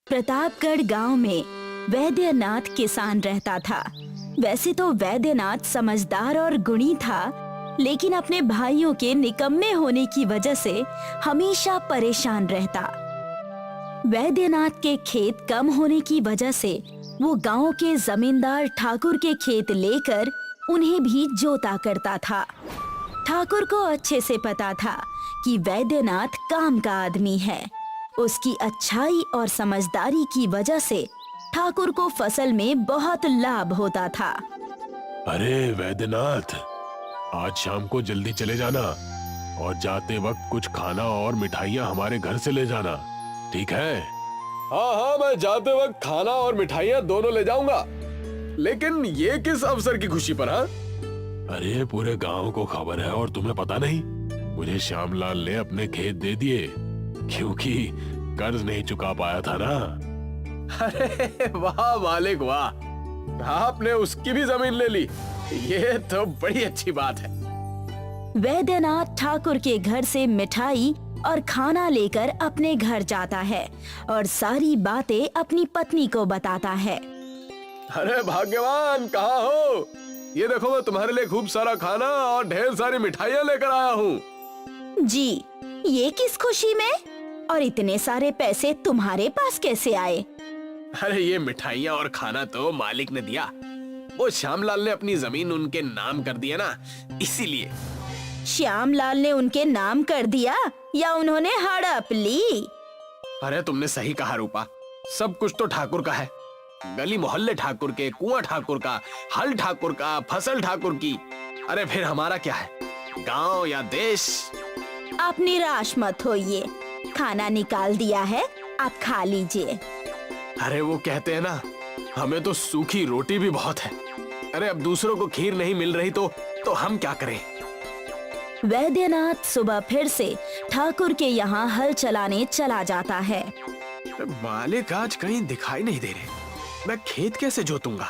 प्रतापगढ़ गांव में वैद्यनाथ किसान रहता था। वैसे तो वैद्यनाथ समझदार और गुणी था, लेकिन अपने भाइयों के निकम्मे होने की वजह से हमेशा परेशान रहता। वैद्यनाथ के खेत कम होने की वजह से वो गांव के जमींदार ठाकुर के खेत लेकर उन्हें भी जोता करता था। ठाकुर को अच्छे से पता था कि वैद्यनाथ काम का आदमी है। उसकी अच्छाई और समझदारी की वजह से ठाकुर को फसल में बहुत लाभ होता था। अरे वैद्यनाथ, आज शाम को जल्दी चले जाना और जाते वक्त कुछ खाना और मिठाइयाँ हमारे घर से ले जाना, ठीक है? हाँ, मैं जाते वक्त खाना और मिठाइयाँ दोनों ले जाऊंगा। लेकिन ये किस अवसर की खुशी पर? हाँ, अरे पूरे गांव को खबर है और तुम्हें पता नहीं? मुझे श्यामलाल ने अपने खेत दे दिए क्योंकि कर्ज नहीं चुका पाया था ना। अरे वाह मालिक वाह, आपने उसकी भी जमीन ले ली, ये तो बड़ी अच्छी बात है। वैद्यनाथ ठाकुर के घर से मिठाई और खाना लेकर अपने घर जाता है और सारी बातें अपनी पत्नी को बताता है। अरे भाग्यवान, कहाँ हो? ये देखो, मैं तुम्हारे लिए खूब सारा खाना और ढेर सारी मिठाइयाँ लेकर आया हूँ। जी, ये किस खुशी में? और इतने सारे पैसे तुम्हारे पास कैसे आए? अरे ये मिठाइयाँ और खाना तो मालिक ने दिया। वो श्यामलाल ने अपनी जमीन उनके नाम कर दिया ना, इसीलिए। श्यामलाल ने उनके नाम कर दिया या उन्होंने हड़प ली? अरे तुमने सही कहा रूपा, सब कुछ तो ठाकुर का है। गली मोहल्ले ठाकुर के, कुआं ठाकुर का, हल ठाकुर का, फसल ठाकुर की। अरे फिर हमारा क्या है? गांव या देश? आप निराश मत होइए, खाना निकाल दिया है, आप खा लीजिए। अरे वो कहते हैं ना, हमें तो सूखी रोटी भी बहुत है। अरे अब दूसरों को खीर नहीं मिल रही तो हम क्या करें? वैद्यनाथ सुबह फिर से ठाकुर के यहाँ हल चलाने चला जाता है। मालिक आज कहीं दिखाई नहीं दे रहे, मैं खेत कैसे जोतूंगा?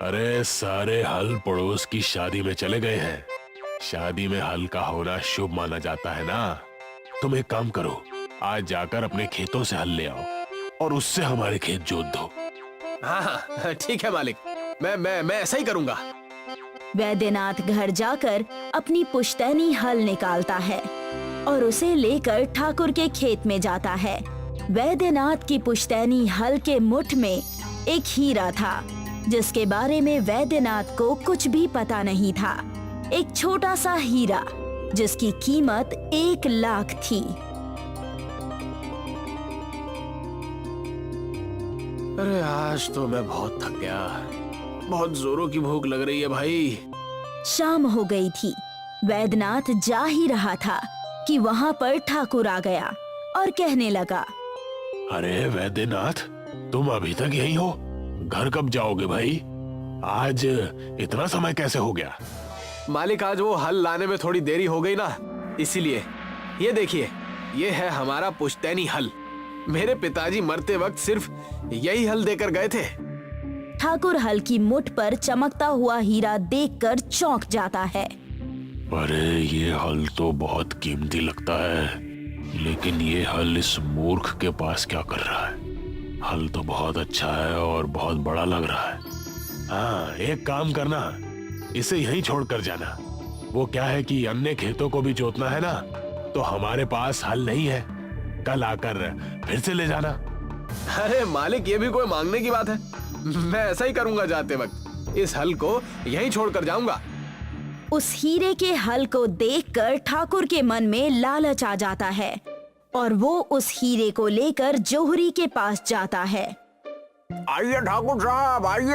अरे सारे हल पड़ोस की शादी में चले गए हैं। शादी में हल का होना शुभ माना जाता है ना। तुम एक काम करो, आज जाकर अपने खेतों से हल ले आओ और उससे हमारे खेत जोत दो। हाँ ठीक है मालिक, मैं ऐसा ही करूंगा। वैद्यनाथ घर जाकर अपनी पुश्तैनी हल निकालता है और उसे लेकर ठाकुर के खेत में जाता है। वैद्यनाथ की पुश्तैनी हल के मुठ में एक हीरा था, जिसके बारे में वैद्यनाथ को कुछ भी पता नहीं था। एक छोटा सा हीरा जिसकी कीमत 1 लाख थी। अरे आज तो मैं बहुत थक गया, बहुत जोरों की भूख लग रही है भाई। शाम हो गई थी। वैद्यनाथ जा ही रहा था कि वहाँ पर ठाकुर आ गया और कहने लगा, अरे वैद्यनाथ, तुम अभी तक यहीं हो? घर कब जाओगे भाई? आज इतना समय कैसे हो गया? मालिक आज वो हल लाने में थोड़ी देरी हो गई ना, इसीलिए। ये देखिए, ये है हमारा पुश्तैनी हल। मेरे पिताजी मरते वक्त सिर्फ यही हल देकर गए थे। ठाकुर हल की मुठ पर चमकता हुआ हीरा देखकर चौंक जाता है। अरे ये हल तो बहुत कीमती लगता है, लेकिन ये हल इस मूर्ख के पास क्या कर रहा है? हल तो बहुत अच्छा है और बहुत बड़ा लग रहा है। हाँ, एक काम करना, इसे यहीं छोड़कर जाना। वो क्या है कि अन्य खेतों को भी जोतना है ना, तो हमारे पास हल नहीं है। कल आकर फिर से ले जाना। अरे मालिक, ये भी कोई मांगने की बात है? मैं ऐसा ही करूंगा। जाते वक्त इस हल को यहीं छोड़कर जाऊंगा। उस हीरे के हल को देखकर ठाकुर के मन में लालच आ जाता है और वो उस हीरे को लेकर जोहरी के पास जाता है। आइए ठाकुर साहब, आइए।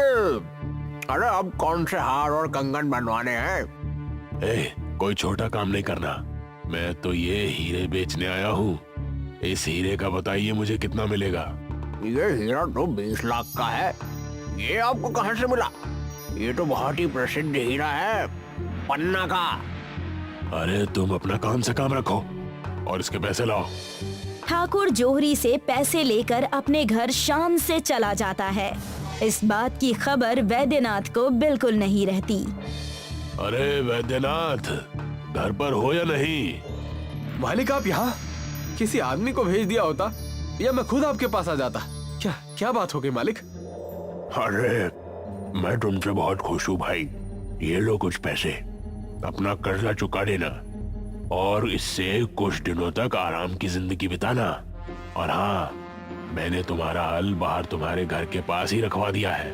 अरे अब कौन से हार और कंगन बनवाने हैं? कोई छोटा काम नहीं करना, मैं तो ये हीरे बेचने आया हूँ। इस हीरे का बताइए मुझे कितना मिलेगा? ये हीरा तो 20 लाख का है। ये आपको कहाँ से मिला? ये तो बहुत ही प्रसिद्ध हीरा है, पन्ना का। अरे तुम अपना काम से काम रखो और इसके पैसे लाओ। ठाकुर जोहरी से पैसे लेकर अपने घर शान से चला जाता है। इस बात की खबर वैद्यनाथ को बिल्कुल नहीं रहती। अरे वैद्यनाथ, घर पर हो या नहीं? मालिक आप यहाँ? किसी आदमी को भेज दिया होता या मैं खुद आपके पास आ जाता। क्या क्या बात हो गई मालिक? अरे मैं तुमसे बहुत खुश हूँ भाई। ये लो कुछ पैसे, अपना कर्जा चुका देना और इससे कुछ दिनों तक आराम की जिंदगी बिताना। और हाँ, मैंने तुम्हारा हल बाहर तुम्हारे घर के पास ही रखवा दिया है।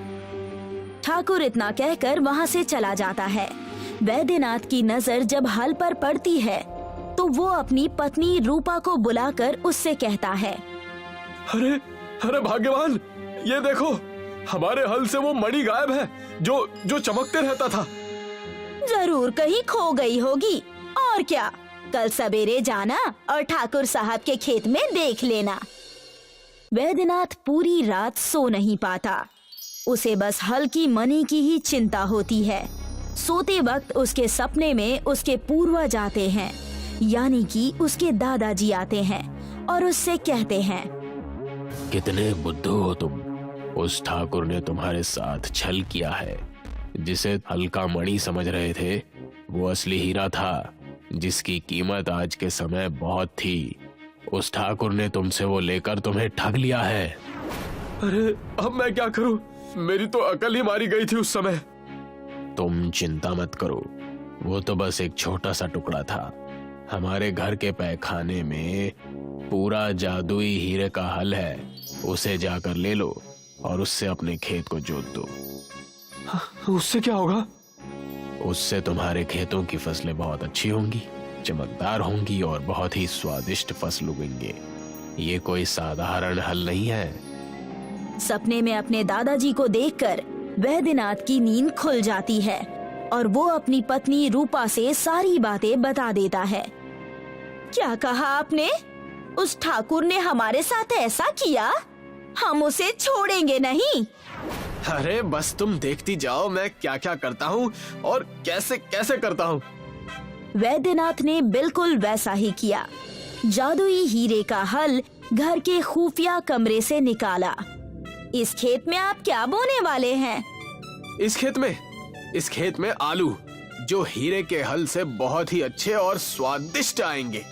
ठाकुर इतना कहकर वहाँ से चला जाता है। वैद्यनाथ की नजर जब हल पर पड़ती है तो वो अपनी पत्नी रूपा को बुलाकर उससे कहता है, अरे अरे भाग्यवान, ये देखो, हमारे हल से वो मणि गायब है जो चमकते रहता था। जरूर कहीं खो गई होगी, और क्या, कल सवेरे जाना और ठाकुर साहब के खेत में देख लेना। वैद्यनाथ पूरी रात सो नहीं पाता। उसे बस हल की मणि की ही चिंता होती है। सोते वक्त उसके सपने में उसके पूर्वज आते हैं, यानी कि उसके दादाजी आते हैं और उससे कहते हैं, कितने बुद्धू हो तुम। उस ठाकुर ने तुम्हारे साथ छल किया है। जिसे हल्का मणि समझ रहे थे वो असली हीरा था, जिसकी कीमत आज के समय बहुत थी। उस ठाकुर ने तुमसे वो लेकर तुम्हें ठग लिया है। अरे अब मैं क्या करूं? मेरी तो अकल ही मारी गई थी उस समय। तुम चिंता मत करो, वो तो बस एक छोटा सा टुकड़ा था। हमारे घर के पैखाने में पूरा जादुई हीरे का हल है। उसे जाकर ले लो और उससे अपने खेत को जोत दो। उससे क्या होगा? उससे तुम्हारे खेतों की फसलें बहुत अच्छी होंगी, चमकदार होंगी और बहुत ही स्वादिष्ट फसल उगेंगे। ये कोई साधारण हल नहीं है। सपने में अपने दादाजी को देखकर वैद्यनाथ की नींद खुल जाती है और वो अपनी पत्नी रूपा से सारी बातें बता देता है। क्या कहा आपने? उस ठाकुर ने हमारे साथ ऐसा किया? हम उसे छोड़ेंगे नहीं। अरे बस तुम देखती जाओ मैं क्या क्या करता हूँ और कैसे कैसे करता हूँ। वैद्यनाथ ने बिल्कुल वैसा ही किया। जादुई हीरे का हल घर के खुफिया कमरे से निकाला। इस खेत में आप क्या बोने वाले हैं? इस खेत में आलू, जो हीरे के हल से बहुत ही अच्छे और स्वादिष्ट आएंगे।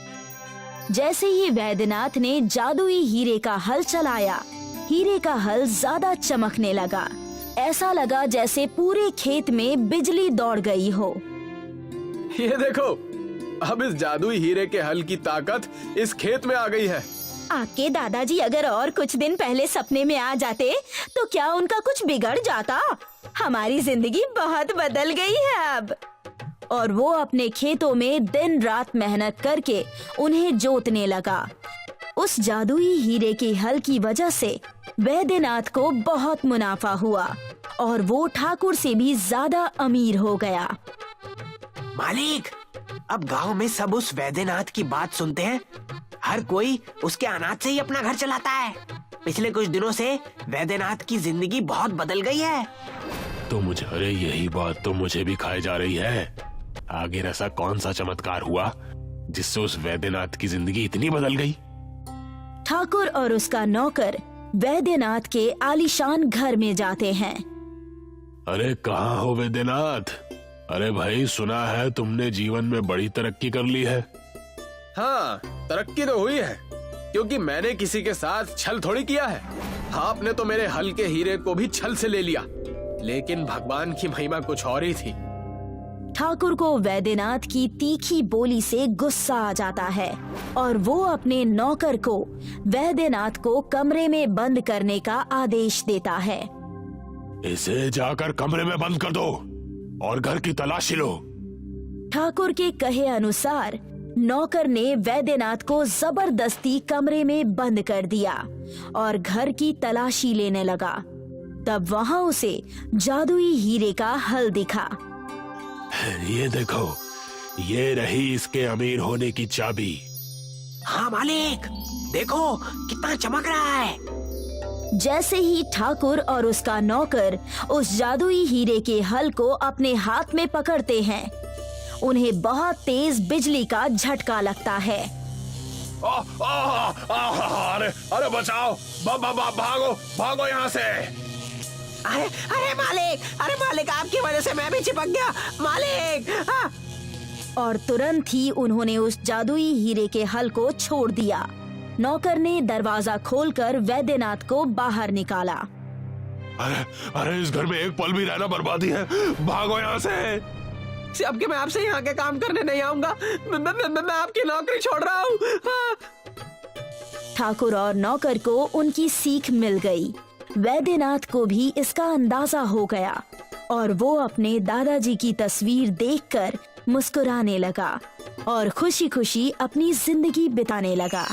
जैसे ही वैद्यनाथ ने जादुई हीरे का हल चलाया, हीरे का हल ज्यादा चमकने लगा। ऐसा लगा जैसे पूरे खेत में बिजली दौड़ गई हो। ये देखो, अब इस जादुई हीरे के हल की ताकत इस खेत में आ गई है। आपके दादाजी अगर और कुछ दिन पहले सपने में आ जाते तो क्या उनका कुछ बिगड़ जाता? हमारी जिंदगी बहुत बदल गई है अब। और वो अपने खेतों में दिन रात मेहनत करके उन्हें जोतने लगा। उस जादुई हीरे के हल की वजह से वैद्यनाथ को बहुत मुनाफा हुआ और वो ठाकुर से भी ज्यादा अमीर हो गया। मालिक, अब गांव में सब उस वैद्यनाथ की बात सुनते हैं। हर कोई उसके अनाज से ही अपना घर चलाता है। पिछले कुछ दिनों से वैद्यनाथ की जिंदगी बहुत बदल गई है। तो मुझे, अरे यही बात तो मुझे भी खाई जा रही है। आगे ऐसा कौन सा चमत्कार हुआ जिससे उस वैद्यनाथ की जिंदगी इतनी बदल गई? ठाकुर और उसका नौकर वैद्यनाथ के आलीशान घर में जाते हैं। अरे कहाँ हो वैद्यनाथ? अरे भाई, सुना है तुमने जीवन में बड़ी तरक्की कर ली है। हाँ, तरक्की तो हुई है, क्योंकि मैंने किसी के साथ छल थोड़ी किया है। आपने तो मेरे हल के हीरे को भी छल से ले लिया, लेकिन भगवान की महिमा कुछ और ही थी। ठाकुर को वैद्यनाथ की तीखी बोली से गुस्सा आ जाता है और वो अपने नौकर को वैद्यनाथ को कमरे में बंद करने का आदेश देता है। इसे जाकर कमरे में बंद कर दो और घर की तलाशी लो। ठाकुर के कहे अनुसार नौकर ने वैद्यनाथ को जबरदस्ती कमरे में बंद कर दिया और घर की तलाशी लेने लगा। तब वहां उसे जादुई हीरे का हल दिखा। ये देखो, ये रही इसके अमीर होने की चाबी। हाँ मालिक, देखो कितना चमक रहा है। जैसे ही ठाकुर और उसका नौकर उस जादुई हीरे के हल को अपने हाथ में पकड़ते हैं, उन्हें बहुत तेज बिजली का झटका लगता है। अरे अरे बचाओ, भागो भागो यहाँ से। अरे मालिक, आपकी वजह से मैं भी चिपक गया मालिक। और तुरंत ही उन्होंने उस जादुई हीरे के हल को छोड़ दिया। नौकर ने दरवाजा खोलकर वैद्यनाथ को बाहर निकाला। अरे अरे, इस घर में एक पल भी रहना बर्बादी है, भागो यहाँ से। अब के मैं आपसे यहाँ के काम करने नहीं आऊंगा। मैं आपकी नौकरी छोड़ रहा हूँ। हाँ। ठाकुर और नौकर को उनकी सीख मिल गई। वैद्यनाथ को भी इसका अंदाजा हो गया और वो अपने दादाजी की तस्वीर देखकर मुस्कुराने लगा और खुशी खुशी अपनी जिंदगी बिताने लगा।